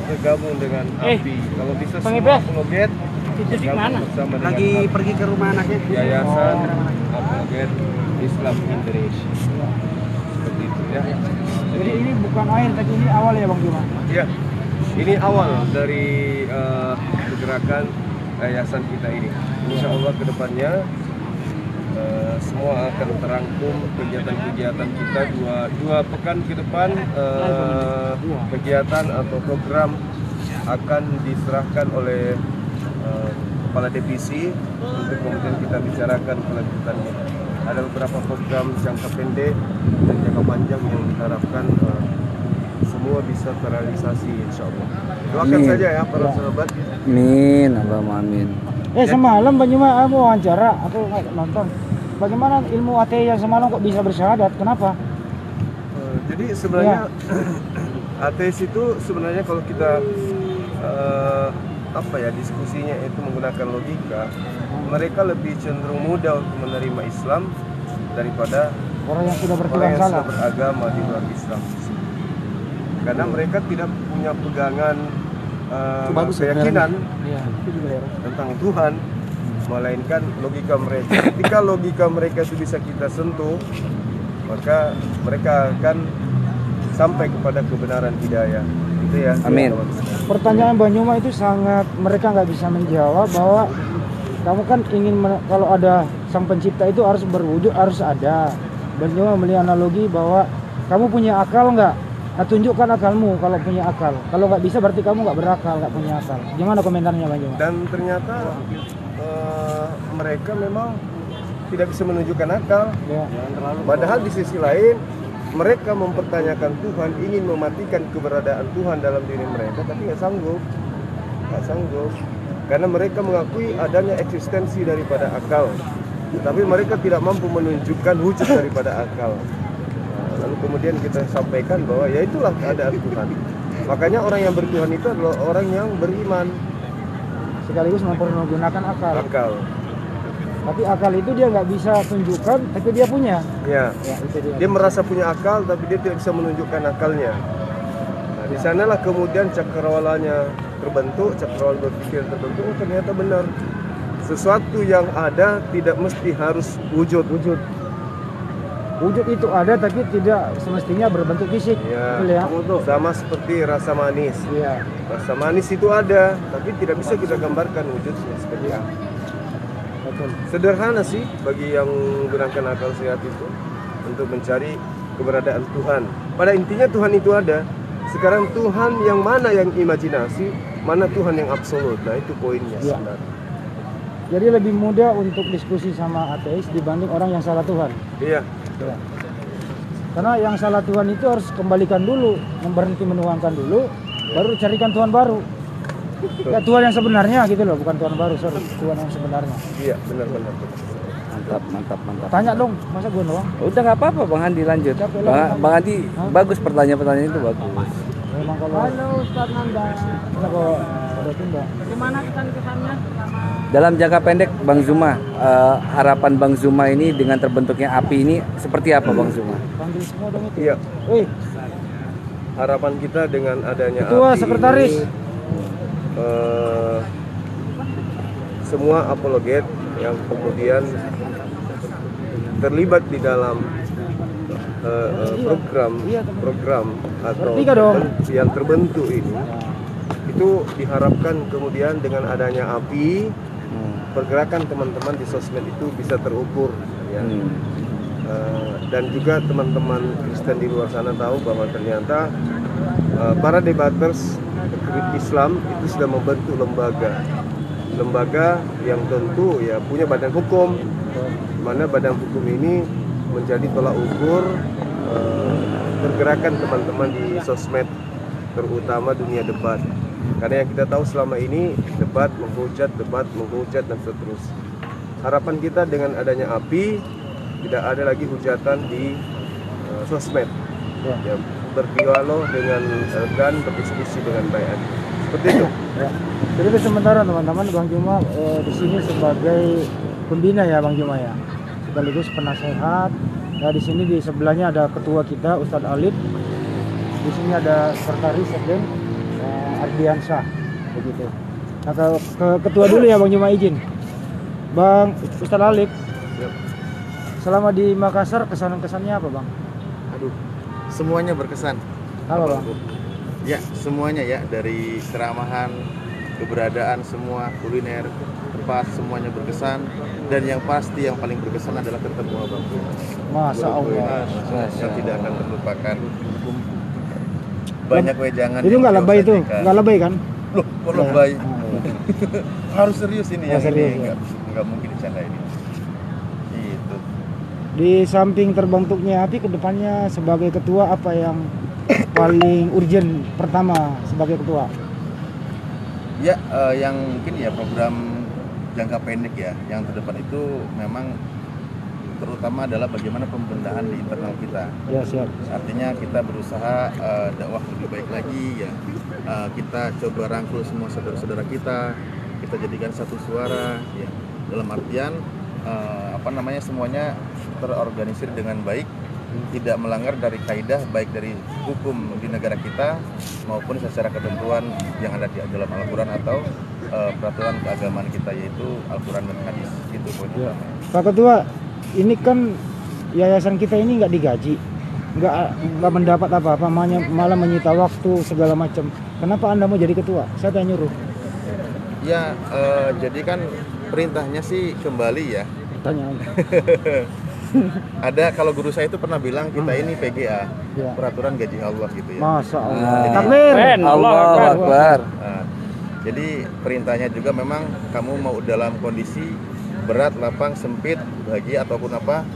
bergabung dengan API. Kalau bisa semua Pengibas. apologet Itu di mana? bersama dengan Lagi API. pergi ke rumah anaknya. Yayasan Apologet Islam Indonesia. Seperti itu ya. Jadi ini bukan akhir, tapi ini awal ya Bang Juma? Ya, ini awal dari pergerakan yayasan kita ini. Insya Allah kedepannya semua akan terangkum kegiatan-kegiatan kita dua pekan ke depan. Kegiatan atau program akan diserahkan oleh kepala divisi untuk kemudian kita bicarakan kelanjutannya. Ada beberapa program jangka pendek dan jangka panjang yang diharapkan semua bisa terrealisasi insya Allah. Doakan Amin. saja ya para sahabat. Amin, Allahumma amin. Semalam Bang Juma aku wawancara, aku nonton. Bagaimana ilmu ATI yang semalam kok bisa bersyahadat? Kenapa? Jadi sebenarnya ateis itu sebenarnya kalau kita diskusinya itu menggunakan logika, mereka lebih cenderung mudah untuk menerima Islam daripada Orang yang sudah orang bertuhan yang salah. sudah beragama di luar Islam. Karena mereka tidak punya pegangan keyakinan Iya. tentang Tuhan, melainkan logika mereka. Ketika logika mereka itu bisa kita sentuh, maka mereka akan sampai kepada kebenaran hidayah. Itu ya. Amin. Pertanyaan Bang Juma itu sangat, mereka nggak bisa menjawab bahwa kamu kan ingin kalau ada sang pencipta itu harus berwujud, harus ada. Bang Juma melihat analogi bahwa kamu punya akal nggak? Nah, tunjukkan akalmu kalau punya akal. Kalau nggak bisa berarti kamu nggak berakal, nggak punya akal. Gimana komentarnya Bang Juma? Dan ternyata mereka memang tidak bisa menunjukkan akal. Ya. Padahal di sisi lain mereka mempertanyakan Tuhan, ingin mematikan keberadaan Tuhan dalam diri mereka, tapi nggak sanggup, karena mereka mengakui adanya eksistensi daripada akal, tapi mereka tidak mampu menunjukkan wujud daripada akal. Lalu kemudian kita sampaikan bahwa ya itulah keadaan Tuhan. Makanya orang yang bertuhan itu adalah orang yang beriman. Sekaligus mempergunakan akal. Tapi akal itu dia nggak bisa tunjukkan, tapi dia punya. Ya, Itu dia. dia merasa punya akal, tapi dia tidak bisa menunjukkan akalnya. Nah, di sanalah kemudian cakrawalanya terbentuk, cakrawala berpikir terbentuk. Oh, ternyata benar. Sesuatu yang ada tidak mesti harus wujud. Wujud itu ada, tapi tidak semestinya berbentuk fisik. Ya, Betul ya? sama seperti rasa manis. Iya. Rasa manis itu ada, tapi tidak bisa kita gambarkan wujudnya seperti apa. Betul. Sederhana sih bagi yang menggunakan akal sehat itu untuk mencari keberadaan Tuhan. Pada intinya Tuhan itu ada. Sekarang Tuhan yang mana yang imajinasi, mana Tuhan yang absolut. Nah itu poinnya Ya. sebenarnya. Jadi lebih mudah untuk diskusi sama ateis dibanding orang yang salah Tuhan. Iya. Ya. Karena yang salah Tuhan itu harus kembalikan dulu, berhenti menuangkan dulu, baru carikan Tuhan baru. Ya, Tuhan yang sebenarnya gitu loh, bukan Tuhan baru, sorry. Tuhan yang sebenarnya. Iya, benar-benar. Mantap. Tanya dong, masa gue doang? Udah nggak apa-apa, Bang Andi lanjut. Bang Andi bagus pertanyaan itu bagus. Memang kalau Halo Ustaz Nanda, kenapa ada tunda? gimana kesan-kesannya selama Dalam jangka pendek, Bang Zuma, harapan Bang Zuma ini dengan terbentuknya API ini seperti apa, Bang Zuma? Panggil semua dong itu. Iya. Harapan kita dengan adanya Ketua, API sekretaris. ini, semua apologet yang kemudian terlibat di dalam program atau Bertiga dong. yang terbentuk ini, itu diharapkan kemudian dengan adanya API pergerakan teman-teman di sosmed itu bisa terukur ya. Dan juga teman-teman Kristen di luar sana tahu bahwa ternyata para debaters Islam itu sudah membentuk lembaga yang tentu ya punya badan hukum, mana badan hukum ini menjadi tolak ukur pergerakan teman-teman di sosmed, terutama dunia debat. Karena yang kita tahu selama ini debat menghujat dan seterusnya. Harapan kita dengan adanya API tidak ada lagi hujatan di sosmed. Ya, berdialog dengan elegan, berdiskusi dengan baik. Seperti itu. Ya. Jadi itu sementara teman-teman, Bang Juma di sini sebagai pembina ya Bang Juma ya, sekaligus penasehat. Nah di sini di sebelahnya ada ketua kita Ustadz Alid. Di sini ada sekretaris sekjen Ardiansyah begitu. Nah, ke ketua dulu ya Bang Juma izin. Bang Ustadz Alif, selama di Makassar kesan-kesannya apa Bang? Aduh, semuanya berkesan. Apa Bang? Ya, semuanya ya, dari keramahan, keberadaan semua, kuliner, tempat, semuanya berkesan. Dan yang pasti yang paling berkesan adalah ketemu Abang Juma. Masya Allah. Yang tidak akan terlupakan. Banyak wejangan. Itu yang nggak beliau lebay itu, sajikan. nggak lebay kan? Loh, kok lebay? Harus serius ini Oh, yang serius, ini, ya? nggak mungkin dicanda ini. Gitu. Di samping terbentuknya API, kedepannya sebagai ketua apa yang paling urgent pertama sebagai ketua? Ya, yang mungkin ya program jangka pendek ya, yang terdepan itu memang terutama adalah bagaimana pembenahan di internal kita. Ya siap. Artinya kita berusaha dakwah lebih baik lagi ya. Kita coba rangkul semua saudara-saudara kita jadikan satu suara ya. Dalam artian semuanya terorganisir dengan baik, tidak melanggar dari kaidah baik dari hukum di negara kita maupun secara ketentuan yang ada di dalam Al-Quran atau peraturan keagamaan kita, yaitu Al-Quran dan hadis. Gitu poin Ya. utama. Pak Ketua, ini kan yayasan kita ini nggak digaji, nggak mendapat apa-apa, malah menyita waktu segala macam. Kenapa Anda mau jadi ketua? Saya tanya nyuruh. Ya, jadi kan perintahnya sih kembali ya. Tanya aja. Ada, kalau guru saya itu pernah bilang kita ini PGA, Ya. peraturan gaji Allah gitu ya. Masya Allah. Jadi- Takbir. Allahu Akbar. Nah, jadi perintahnya juga memang kamu mau dalam kondisi berat, lapang, sempit, bahagia ataupun apa,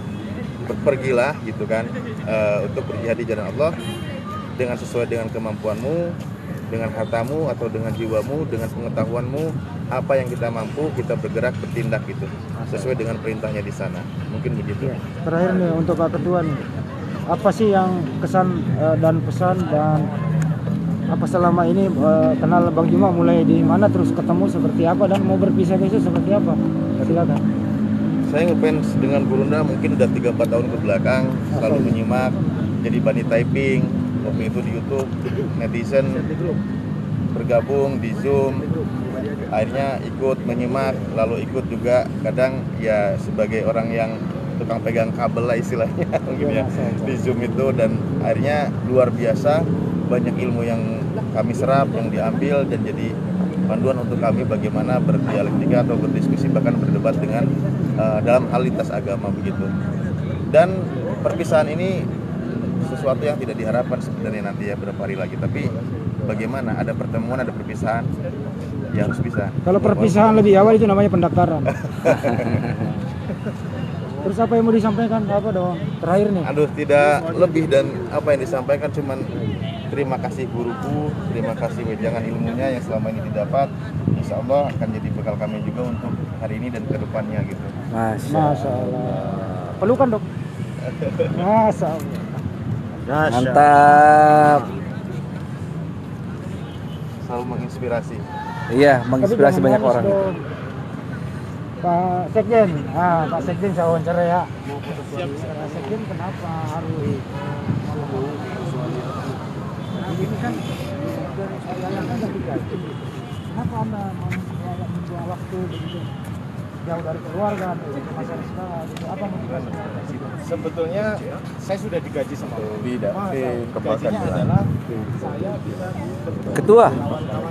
pergilah gitu kan, untuk berjihad di jalan Allah dengan sesuai dengan kemampuanmu, dengan hartamu atau dengan jiwamu, dengan pengetahuanmu, apa yang kita mampu kita bergerak bertindak gitu sesuai dengan perintahnya di sana. Mungkin begitu. Ya. Terakhir nih untuk Pak Ketua nih, apa sih yang kesan dan pesan dan apa selama ini kenal Bang Juma mulai di mana, terus ketemu seperti apa, dan mau berpisah-pisah seperti apa? Silakan. Saya ngefans dengan Gurunda mungkin udah 3-4 tahun ke belakang, selalu menyimak, jadi bunny typing, waktu itu di YouTube, netizen bergabung di Zoom, akhirnya ikut menyimak, lalu ikut juga kadang ya sebagai orang yang tukang pegang kabel lah istilahnya mungkin ya, di Zoom itu, dan akhirnya luar biasa banyak ilmu yang kami serap, yang diambil dan jadi panduan untuk kami bagaimana berdialektika atau berdiskusi bahkan berdebat dengan dalam hal lintas agama begitu. Dan perpisahan ini sesuatu yang tidak diharapkan sebenarnya nanti ya beberapa hari lagi, tapi bagaimana ada pertemuan, ada perpisahan, ya harus bisa. Kalau perpisahan lebih awal itu namanya pendaftaran. Terus apa yang mau disampaikan, apa dong terakhir nih? Aduh, tidak lebih dan apa yang disampaikan cuman terima kasih guruku, terima kasih wejangan ilmunya yang selama ini didapat. Insya Allah akan jadi bekal kami juga untuk hari ini dan kedepannya gitu. Masya Allah. Pelukan dok. Masya Allah. Mantap. Selalu menginspirasi. Iya, menginspirasi Tapi banyak jangan orang. nangis dong. Pak Sekjen, Pak Sekjen saya wawancara ya. Pak Sekjen kenapa harus ini kan yayasan nggak digaji. Kenapa Anda membuang waktu begitu jauh dari keluarga, dari masyarakat, apa motivasinya? Sebetulnya saya sudah digaji sama Tidak. gajinya adalah saya bisa Ketua.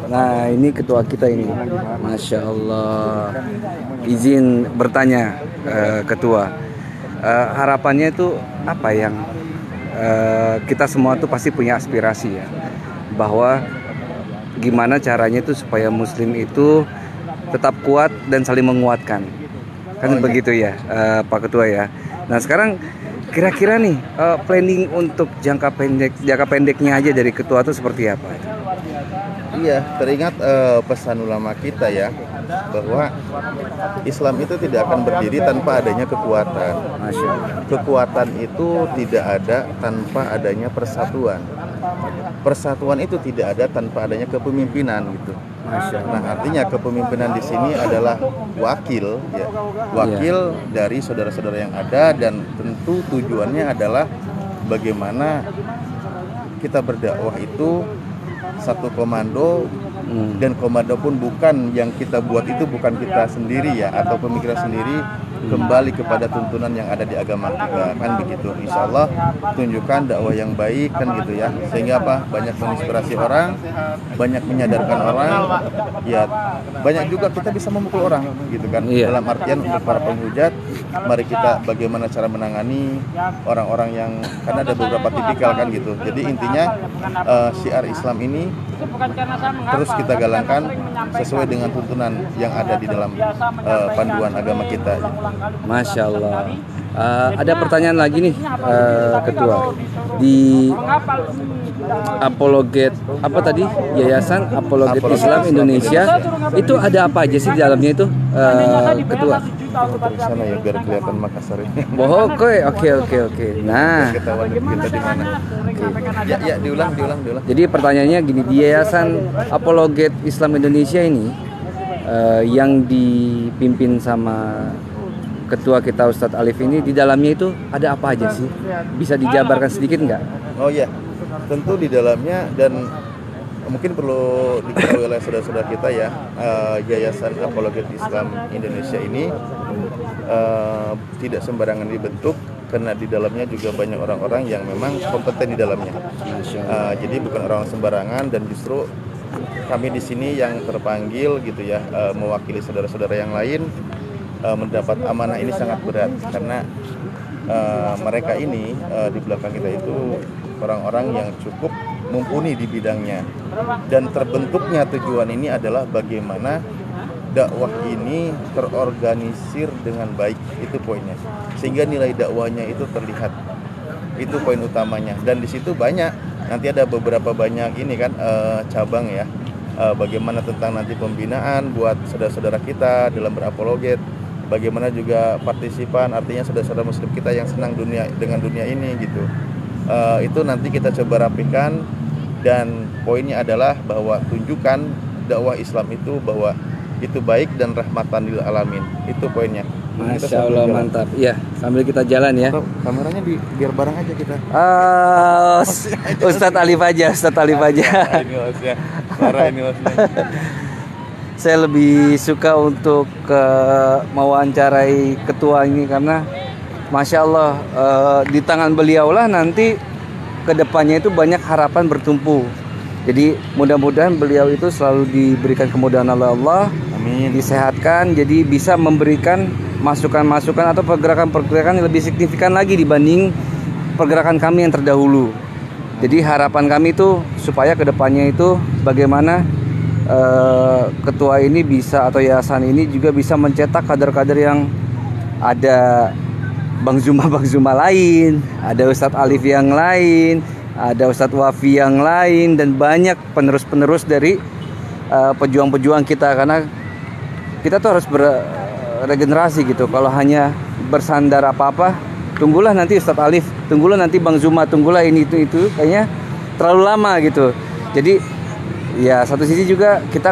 Nah, ini ketua kita ini. Masya Allah. Izin bertanya, ketua. Harapannya itu apa yang kita semua tuh pasti punya aspirasi ya, bahwa gimana caranya itu supaya Muslim itu tetap kuat dan saling menguatkan, kan begitu ya, Pak Ketua ya. Nah sekarang kira-kira nih planning untuk jangka pendeknya aja dari ketua itu seperti apa? Iya, teringat pesan ulama kita ya, bahwa Islam itu tidak akan berdiri tanpa adanya kekuatan. Masya Allah. Kekuatan itu tidak ada tanpa adanya persatuan. Persatuan itu tidak ada tanpa adanya kepemimpinan gitu. Nah, artinya kepemimpinan di sini adalah wakil ya. Wakil dari saudara-saudara yang ada, dan tentu tujuannya adalah bagaimana kita berdakwah itu satu komando, Dan komando pun bukan yang kita buat, itu bukan kita sendiri ya, atau pemikiran sendiri, kembali kepada tuntunan yang ada di agama kita, kan begitu. Insya Allah tunjukkan dakwah yang baik, kan gitu ya, sehingga apa, banyak menginspirasi orang, banyak menyadarkan orang, ya banyak juga kita bisa memukul orang gitu kan. Dalam artian untuk para penghujat, mari kita bagaimana cara menangani orang-orang yang, karena ada beberapa tipikal kan gitu. Jadi intinya syiar Islam ini terus kita galangkan sesuai dengan tuntunan yang ada di dalam panduan agama kita. Masya Allah. Ada pertanyaan lagi nih, Ketua. Di Apologet apa tadi, Yayasan Apologet Islam Indonesia, itu ada apa aja sih di dalamnya itu, Ketua? Sana ya biar kelihatan Makassar ini. Oke. Nah, Ketahuan kita di mana. Ya diulang. jadi pertanyaannya gini, di Yayasan Apologet Islam Indonesia ini yang dipimpin sama Ketua kita Ustadz Alif ini, di dalamnya itu ada apa aja sih? Bisa dijabarkan sedikit nggak? Oh ya, tentu di dalamnya, dan mungkin perlu diketahui oleh saudara-saudara kita ya, Yayasan Apologet Islam Indonesia ini tidak sembarangan dibentuk, karena di dalamnya juga banyak orang-orang yang memang kompeten di dalamnya. Jadi bukan orang sembarangan, dan justru kami di sini yang terpanggil gitu ya, mewakili saudara-saudara yang lain, mendapat amanah ini sangat berat, karena mereka ini di belakang kita itu orang-orang yang cukup mumpuni di bidangnya, dan terbentuknya tujuan ini adalah bagaimana dakwah ini terorganisir dengan baik, itu poinnya, sehingga nilai dakwahnya itu terlihat, itu poin utamanya. Dan di situ banyak, nanti ada beberapa banyak ini kan cabang ya, bagaimana tentang nanti pembinaan buat saudara-saudara kita dalam berapologet, bagaimana juga partisipan, artinya saudara-saudara muslim kita yang senang dengan dunia ini gitu. Itu nanti kita coba rapikan, dan poinnya adalah bahwa tunjukkan dakwah Islam itu bahwa itu baik dan rahmatan lil alamin. Itu poinnya. Masya Allah, mantap. Iya, sambil kita jalan ya. Kameranya biar bareng aja kita. Ustadz Alif aja. Ini hostnya. Parah ini hostnya. Saya lebih suka untuk mewawancarai ketua ini karena Masya Allah, di tangan beliau lah nanti kedepannya itu banyak harapan bertumpu. Jadi mudah-mudahan beliau itu selalu diberikan kemudahan oleh Allah, amin, disehatkan, jadi bisa memberikan masukan-masukan atau pergerakan-pergerakan yang lebih signifikan lagi dibanding pergerakan kami yang terdahulu. Jadi harapan kami itu supaya kedepannya itu bagaimana ketua ini bisa, atau yayasan ini juga bisa mencetak kader-kader yang ada Bang Zuma lain, ada Ustadz Alif yang lain, ada Ustadz Wafi yang lain, dan banyak penerus-penerus dari pejuang-pejuang kita, karena kita tuh harus beregenerasi gitu. Kalau hanya bersandar apa-apa, tunggulah nanti Ustadz Alif, tunggulah nanti Bang Zuma, tunggulah ini itu kayaknya terlalu lama gitu. Jadi ya satu sisi juga kita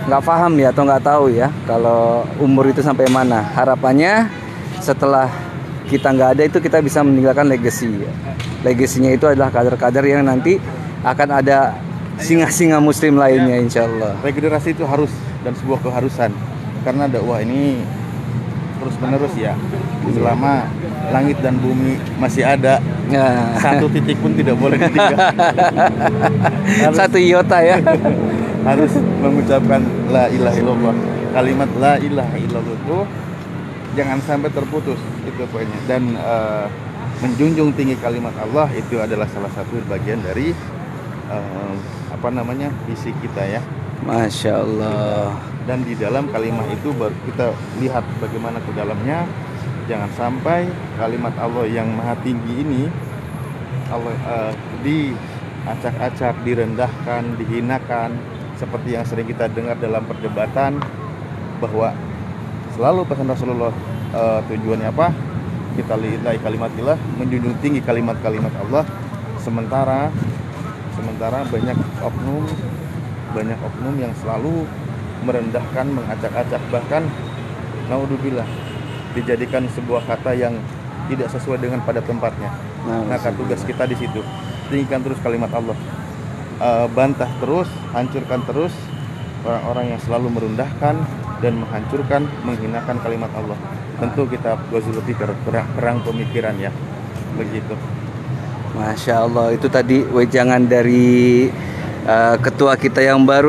nggak paham ya, atau nggak tahu ya kalau umur itu sampai mana. Harapannya setelah kita nggak ada itu kita bisa meninggalkan legacy. Legasinya itu adalah kader-kader yang nanti akan ada singa-singa muslim lainnya, insya Allah. Regenerasi itu harus dan sebuah keharusan, karena dakwah ini terus-menerus ya. Selama langit dan bumi masih ada, satu titik pun tidak boleh ditinggalkan. Satu iota ya. Harus mengucapkan la ilaha illallah. Kalimat la ilaha illallah itu jangan sampai terputus, itu poinnya. Dan menjunjung tinggi kalimat Allah itu adalah salah satu bagian dari visi kita ya. Masya Allah. Dan di dalam kalimat itu baru kita lihat bagaimana ke dalamnya. Jangan sampai kalimat Allah yang maha tinggi ini Allah diacak-acak, direndahkan, dihinakan, seperti yang sering kita dengar dalam perdebatan, bahwa selalu pesan Rasulullah tujuannya apa? Kita lillahi kalimatillah, menjunjung tinggi kalimat-kalimat Allah, sementara banyak oknum yang selalu merendahkan, mengacak-acak, bahkan naudzubillah dijadikan sebuah kata yang tidak sesuai dengan pada tempatnya. Maka tugas kita di situ, tinggikan terus kalimat Allah, bantah terus, hancurkan terus orang-orang yang selalu merendahkan dan menghancurkan, menghinakan kalimat Allah. Tentu kita harus lebih perang pemikiran ya, begitu. Masya Allah, itu tadi wejangan dari ketua kita yang baru.